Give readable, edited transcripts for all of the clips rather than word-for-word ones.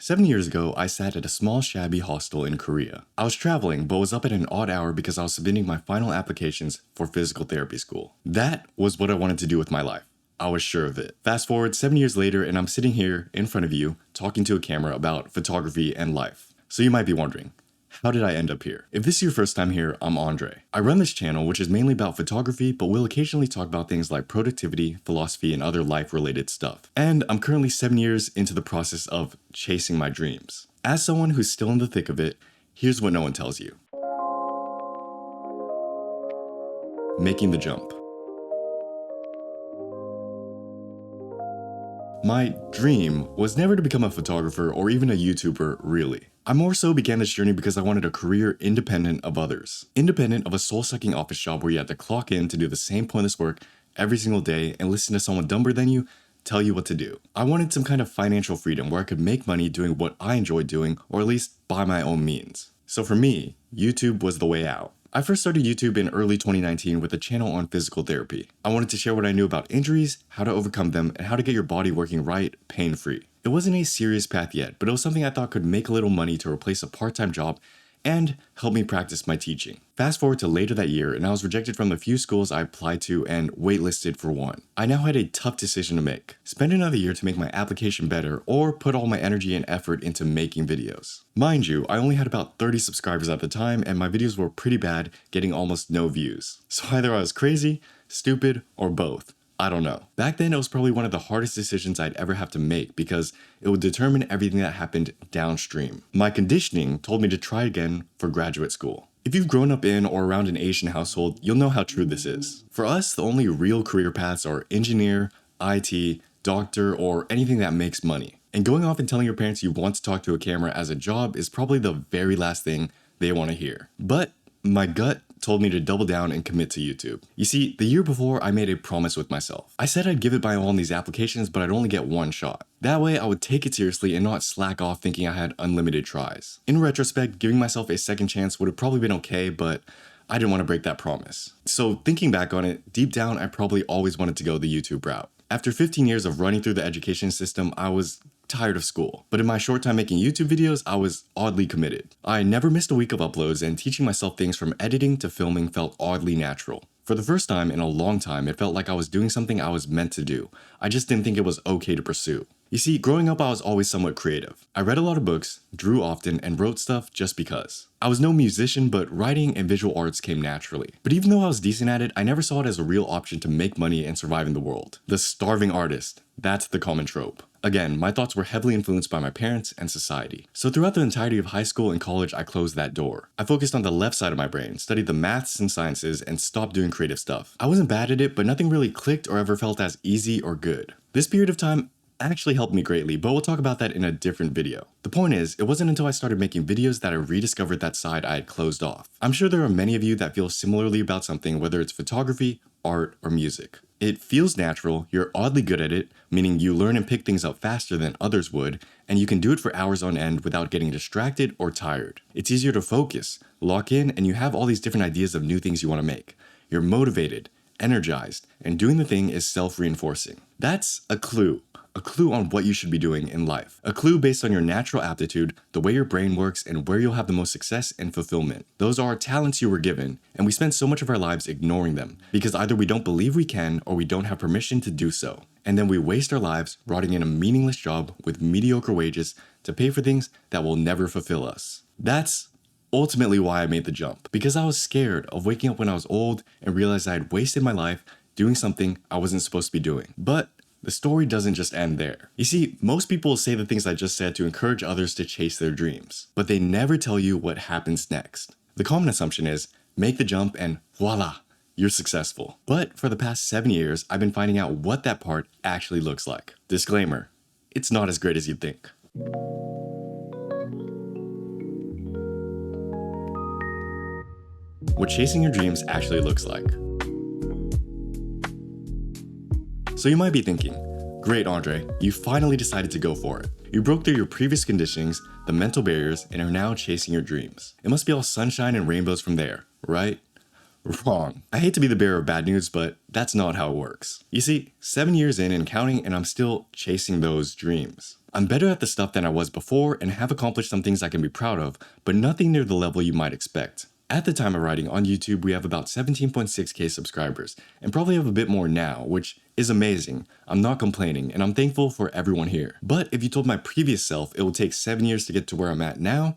7 years ago, I sat at a small shabby hostel in Korea. I was traveling, but was up at an odd hour because I was submitting my final applications for physical therapy school. That was what I wanted to do with my life. I was sure of it. Fast forward 7 years later, and I'm sitting here in front of you, talking to a camera about photography and life. So you might be wondering, how did I end up here? If this is your first time here, I'm Andre. I run this channel, which is mainly about photography, but we'll occasionally talk about things like productivity, philosophy, and other life-related stuff. And I'm currently 7 years into the process of chasing my dreams. As someone who's still in the thick of it, here's what no one tells you. Making the jump. My dream was never to become a photographer or even a YouTuber, really. I more so began this journey because I wanted a career independent of others. Independent of a soul-sucking office job where you had to clock in to do the same pointless work every single day and listen to someone dumber than you tell you what to do. I wanted some kind of financial freedom where I could make money doing what I enjoyed doing, or at least by my own means. So for me, YouTube was the way out. I first started YouTube in early 2019 with a channel on physical therapy. I wanted to share what I knew about injuries, how to overcome them, and how to get your body working right, pain-free. It wasn't a serious path yet, but it was something I thought could make a little money to replace a part-time job and help me practice my teaching. Fast forward to later that year, and I was rejected from the few schools I applied to and waitlisted for one. I now had a tough decision to make. Spend another year to make my application better, or put all my energy and effort into making videos. Mind you, I only had about 30 subscribers at the time, and my videos were pretty bad, getting almost no views. So either I was crazy, stupid, or both. I don't know. Back then, it was probably one of the hardest decisions I'd ever have to make because it would determine everything that happened downstream. My conditioning told me to try again for graduate school. If you've grown up in or around an Asian household, you'll know how true this is. For us, the only real career paths are engineer, IT, doctor, or anything that makes money. And going off and telling your parents you want to talk to a camera as a job is probably the very last thing they want to hear. But my gut told me to double down and commit to YouTube. You see, the year before, I made a promise with myself. I said I'd give it my all in these applications, but I'd only get one shot. That way, I would take it seriously and not slack off thinking I had unlimited tries. In retrospect, giving myself a second chance would have probably been okay, but I didn't want to break that promise. So thinking back on it, deep down, I probably always wanted to go the YouTube route. After 15 years of running through the education system, I was tired of school. But in my short time making YouTube videos, I was oddly committed. I never missed a week of uploads, and teaching myself things from editing to filming felt oddly natural. For the first time in a long time, it felt like I was doing something I was meant to do. I just didn't think it was okay to pursue. You see, growing up, I was always somewhat creative. I read a lot of books, drew often, and wrote stuff just because. I was no musician, but writing and visual arts came naturally. But even though I was decent at it, I never saw it as a real option to make money and survive in the world. The starving artist. That's the common trope. Again, my thoughts were heavily influenced by my parents and society. So throughout the entirety of high school and college, I closed that door. I focused on the left side of my brain, studied the maths and sciences, and stopped doing creative stuff. I wasn't bad at it, but nothing really clicked or ever felt as easy or good. This period of time actually helped me greatly, but we'll talk about that in a different video. The point is, it wasn't until I started making videos that I rediscovered that side I had closed off. I'm sure there are many of you that feel similarly about something, whether it's photography, art, or music. It feels natural, you're oddly good at it, meaning you learn and pick things up faster than others would, and you can do it for hours on end without getting distracted or tired. It's easier to focus, lock in, and you have all these different ideas of new things you want to make. You're motivated, energized, and doing the thing is self-reinforcing. That's a clue on what you should be doing in life. A clue based on your natural aptitude, the way your brain works, and where you'll have the most success and fulfillment. Those are talents you were given, and we spend so much of our lives ignoring them because either we don't believe we can or we don't have permission to do so. And then we waste our lives rotting in a meaningless job with mediocre wages to pay for things that will never fulfill us. That's ultimately why I made the jump, because I was scared of waking up when I was old and realized I had wasted my life doing something I wasn't supposed to be doing. But the story doesn't just end there. You see, most people say the things I just said to encourage others to chase their dreams, but they never tell you what happens next. The common assumption is, make the jump and voila, you're successful. But for the past 7 years, I've been finding out what that part actually looks like. Disclaimer, it's not as great as you'd think. What chasing your dreams actually looks like. So you might be thinking, great Andre, you finally decided to go for it. You broke through your previous conditionings, the mental barriers, and are now chasing your dreams. It must be all sunshine and rainbows from there, right? Wrong. I hate to be the bearer of bad news, but that's not how it works. You see, 7 years in and counting, and I'm still chasing those dreams. I'm better at the stuff than I was before and have accomplished some things I can be proud of, but nothing near the level you might expect. At the time of writing on YouTube, we have about 17.6k subscribers, and probably have a bit more now, which is amazing. I'm not complaining, and I'm thankful for everyone here. But if you told my previous self it would take 7 years to get to where I'm at now,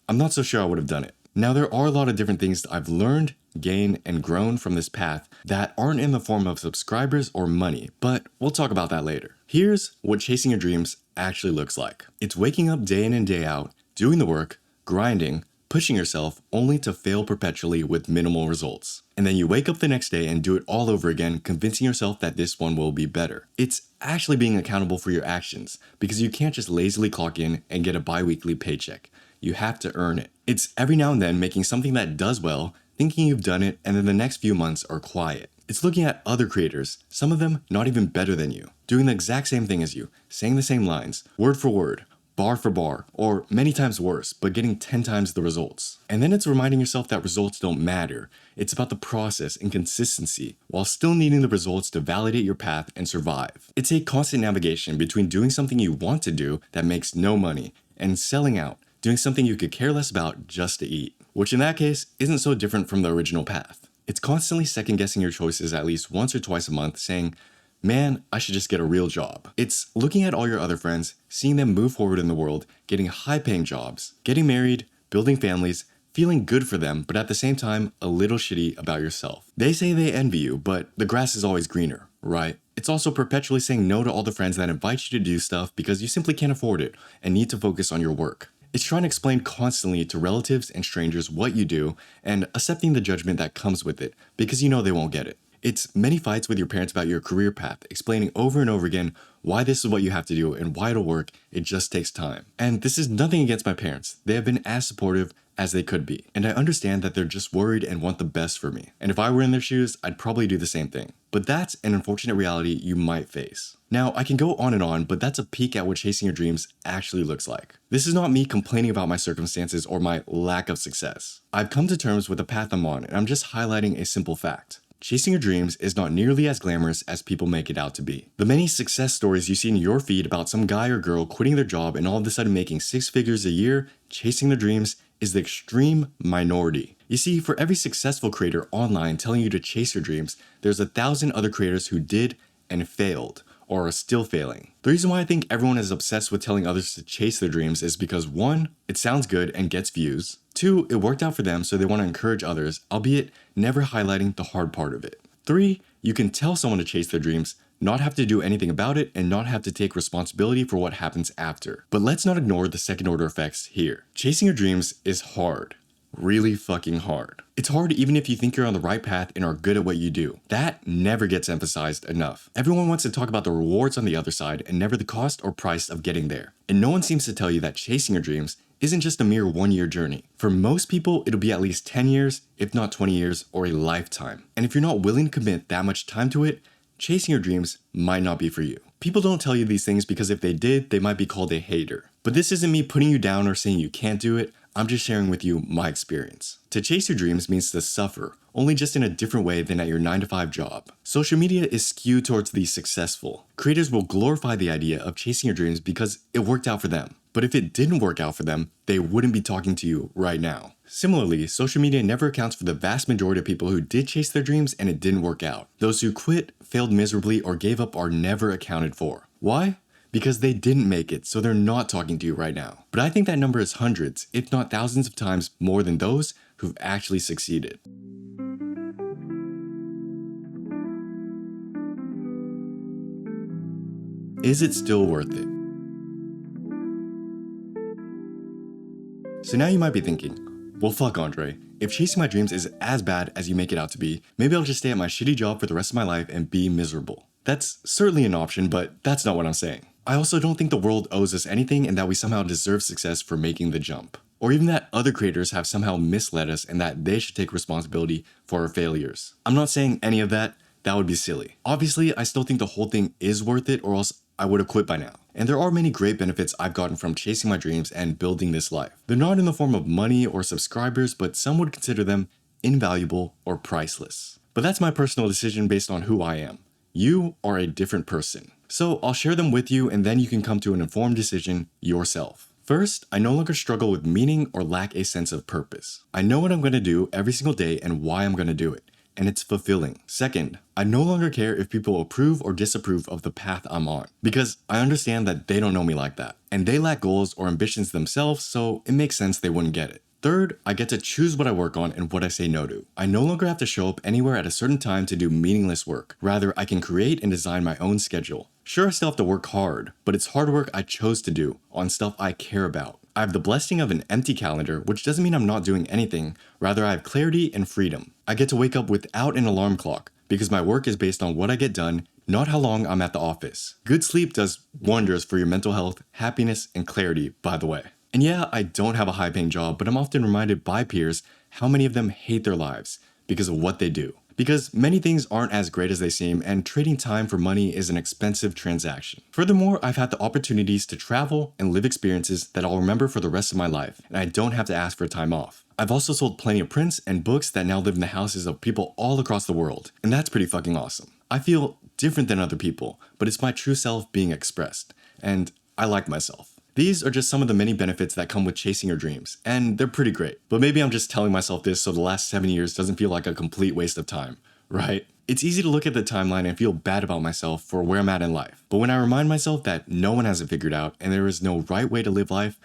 I'm not so sure I would have done it. Now, there are a lot of different things that I've learned, gained, and grown from this path that aren't in the form of subscribers or money, but we'll talk about that later. Here's what chasing your dreams actually looks like. It's waking up day in and day out, doing the work, grinding, pushing yourself only to fail perpetually with minimal results. And then you wake up the next day and do it all over again, convincing yourself that this one will be better. It's actually being accountable for your actions, because you can't just lazily clock in and get a bi-weekly paycheck. You have to earn it. It's every now and then making something that does well, thinking you've done it, and then the next few months are quiet. It's looking at other creators, some of them not even better than you, doing the exact same thing as you, saying the same lines, word for word, bar for bar, or many times worse, but getting 10 times the results. And then it's reminding yourself that results don't matter. It's about the process and consistency, while still needing the results to validate your path and survive. It's a constant navigation between doing something you want to do that makes no money, and selling out, doing something you could care less about just to eat, which in that case isn't so different from the original path. It's constantly second-guessing your choices at least once or twice a month, saying, man, I should just get a real job. It's looking at all your other friends, seeing them move forward in the world, getting high-paying jobs, getting married, building families, feeling good for them, but at the same time, a little shitty about yourself. They say they envy you, but the grass is always greener, right? It's also perpetually saying no to all the friends that invite you to do stuff because you simply can't afford it and need to focus on your work. It's trying to explain constantly to relatives and strangers what you do and accepting the judgment that comes with it because you know they won't get it. It's many fights with your parents about your career path, explaining over and over again why this is what you have to do and why it'll work. It just takes time. And this is nothing against my parents. They have been as supportive as they could be. And I understand that they're just worried and want the best for me. And if I were in their shoes, I'd probably do the same thing. But that's an unfortunate reality you might face. Now, I can go on, but that's a peek at what chasing your dreams actually looks like. This is not me complaining about my circumstances or my lack of success. I've come to terms with the path I'm on, and I'm just highlighting a simple fact. Chasing your dreams is not nearly as glamorous as people make it out to be. The many success stories you see in your feed about some guy or girl quitting their job and all of a sudden making 6 figures a year, chasing their dreams, is the extreme minority. You see, for every successful creator online telling you to chase your dreams, there's 1,000 other creators who did and failed, or are still failing. The reason why I think everyone is obsessed with telling others to chase their dreams is because 1, it sounds good and gets views. 2, it worked out for them, so they want to encourage others, albeit never highlighting the hard part of it. 3, you can tell someone to chase their dreams, not have to do anything about it, and not have to take responsibility for what happens after. But let's not ignore the second order effects here. Chasing your dreams is hard. Really fucking hard. It's hard even if you think you're on the right path and are good at what you do. That never gets emphasized enough. Everyone wants to talk about the rewards on the other side and never the cost or price of getting there. And no one seems to tell you that chasing your dreams isn't just a mere 1-year journey. For most people, it'll be at least 10 years, if not 20 years, or a lifetime. And if you're not willing to commit that much time to it, chasing your dreams might not be for you. People don't tell you these things because if they did, they might be called a hater. But this isn't me putting you down or saying you can't do it. I'm just sharing with you my experience. To chase your dreams means to suffer, only just in a different way than at your 9-to-5 job. Social media is skewed towards the successful. Creators will glorify the idea of chasing your dreams because it worked out for them. But if it didn't work out for them, they wouldn't be talking to you right now. Similarly, social media never accounts for the vast majority of people who did chase their dreams and it didn't work out. Those who quit, failed miserably, or gave up are never accounted for. Why? Because they didn't make it, so they're not talking to you right now. But I think that number is hundreds, if not thousands of times more than those who've actually succeeded. Is it still worth it? So now you might be thinking, well fuck Andre, if chasing my dreams is as bad as you make it out to be, maybe I'll just stay at my shitty job for the rest of my life and be miserable. That's certainly an option, but that's not what I'm saying. I also don't think the world owes us anything and that we somehow deserve success for making the jump. Or even that other creators have somehow misled us and that they should take responsibility for our failures. I'm not saying any of that. That would be silly. Obviously, I still think the whole thing is worth it or else I would have quit by now. And there are many great benefits I've gotten from chasing my dreams and building this life. They're not in the form of money or subscribers, but some would consider them invaluable, or priceless. But that's my personal decision based on who I am. You are a different person. So I'll share them with you and then you can come to an informed decision yourself. First, I no longer struggle with meaning or lack a sense of purpose. I know what I'm going to do every single day and why I'm going to do it, and it's fulfilling. Second, I no longer care if people approve or disapprove of the path I'm on, because I understand that they don't know me like that, and they lack goals or ambitions themselves, so it makes sense they wouldn't get it. Third, I get to choose what I work on and what I say no to. I no longer have to show up anywhere at a certain time to do meaningless work. Rather, I can create and design my own schedule. Sure, I still have to work hard, but it's hard work I chose to do on stuff I care about. I have the blessing of an empty calendar, which doesn't mean I'm not doing anything. Rather, I have clarity and freedom. I get to wake up without an alarm clock because my work is based on what I get done, not how long I'm at the office. Good sleep does wonders for your mental health, happiness, and clarity, by the way. And yeah, I don't have a high-paying job, but I'm often reminded by peers how many of them hate their lives because of what they do. Because many things aren't as great as they seem, and trading time for money is an expensive transaction. Furthermore, I've had the opportunities to travel and live experiences that I'll remember for the rest of my life, and I don't have to ask for time off. I've also sold plenty of prints and books that now live in the houses of people all across the world, and that's pretty fucking awesome. I feel different than other people, but it's my true self being expressed, and I like myself. These are just some of the many benefits that come with chasing your dreams, and they're pretty great. But maybe I'm just telling myself this so the last 7 years doesn't feel like a complete waste of time, right? It's easy to look at the timeline and feel bad about myself for where I'm at in life. But when I remind myself that no one has it figured out and there is no right way to live life,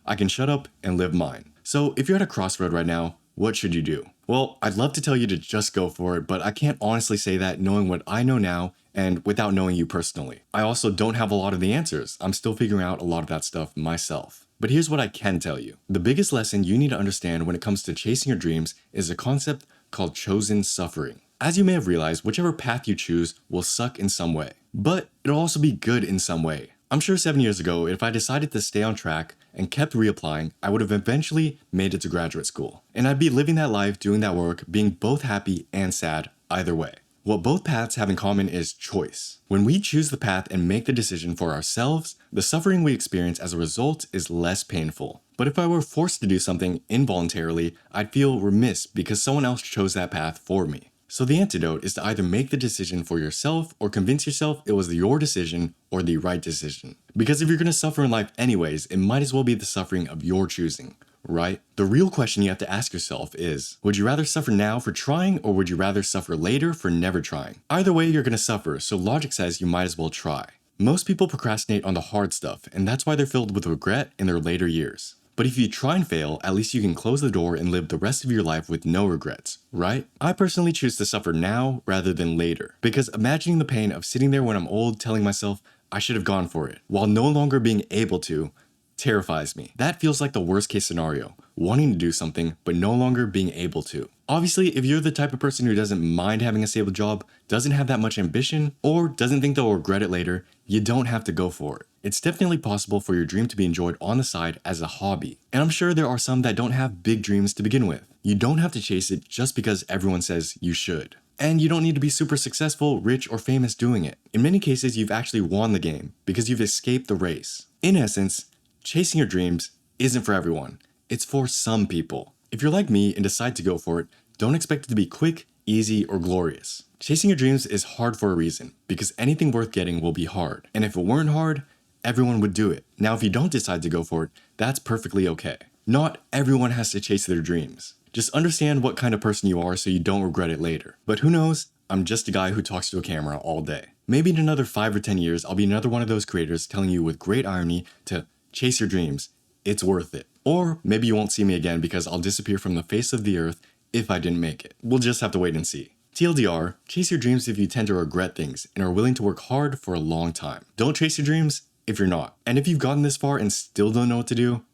I can shut up and live mine. So if you're at a crossroad right now, what should you do? Well, I'd love to tell you to just go for it, but I can't honestly say that knowing what I know now and without knowing you personally. I also don't have a lot of the answers. I'm still figuring out a lot of that stuff myself. But here's what I can tell you. The biggest lesson you need to understand when it comes to chasing your dreams is a concept called chosen suffering. As you may have realized, whichever path you choose will suck in some way, but it'll also be good in some way. I'm sure 7 years ago, if I decided to stay on track and kept reapplying, I would have eventually made it to graduate school. And I'd be living that life, doing that work, being both happy and sad either way. What both paths have in common is choice. When we choose the path and make the decision for ourselves, the suffering we experience as a result is less painful. But if I were forced to do something involuntarily, I'd feel remiss because someone else chose that path for me. So the antidote is to either make the decision for yourself or convince yourself it was your decision or the right decision. Because if you're going to suffer in life anyways, it might as well be the suffering of your choosing, right? The real question you have to ask yourself is, would you rather suffer now for trying or would you rather suffer later for never trying? Either way, you're going to suffer, so logic says you might as well try. Most people procrastinate on the hard stuff, and that's why they're filled with regret in their later years. But if you try and fail, at least you can close the door and live the rest of your life with no regrets, right? I personally choose to suffer now rather than later, because imagining the pain of sitting there when I'm old telling myself I should have gone for it, while no longer being able to, terrifies me. That feels like the worst case scenario, wanting to do something but no longer being able to. Obviously, if you're the type of person who doesn't mind having a stable job, doesn't have that much ambition, or doesn't think they'll regret it later, you don't have to go for it. It's definitely possible for your dream to be enjoyed on the side as a hobby. And I'm sure there are some that don't have big dreams to begin with. You don't have to chase it just because everyone says you should. And you don't need to be super successful, rich, or famous doing it. In many cases, you've actually won the game because you've escaped the race. In essence, chasing your dreams isn't for everyone. It's for some people. If you're like me and decide to go for it, don't expect it to be quick, easy, or glorious. Chasing your dreams is hard for a reason, because anything worth getting will be hard. And if it weren't hard, everyone would do it. Now, if you don't decide to go for it, that's perfectly okay. Not everyone has to chase their dreams. Just understand what kind of person you are so you don't regret it later. But who knows? I'm just a guy who talks to a camera all day. Maybe in another 5 or 10 years, I'll be another one of those creators telling you with great irony to chase your dreams. It's worth it. Or maybe you won't see me again because I'll disappear from the face of the earth if I didn't make it. We'll just have to wait and see. TLDR, chase your dreams if you tend to regret things and are willing to work hard for a long time. Don't chase your dreams if you're not. And if you've gotten this far and still don't know what to do,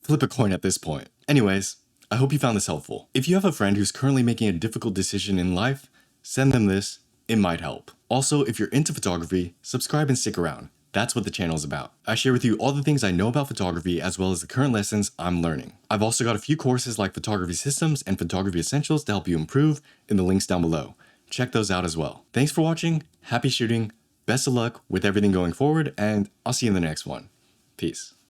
flip a coin at this point. Anyways, I hope you found this helpful. If you have a friend who's currently making a difficult decision in life, send them this. It might help. Also, if you're into photography, subscribe and stick around. That's what the channel is about. I share with you all the things I know about photography as well as the current lessons I'm learning. I've also got a few courses like Photography Systems and Photography Essentials to help you improve in the links down below. Check those out as well. Thanks for watching, happy shooting, best of luck with everything going forward, and I'll see you in the next one. Peace.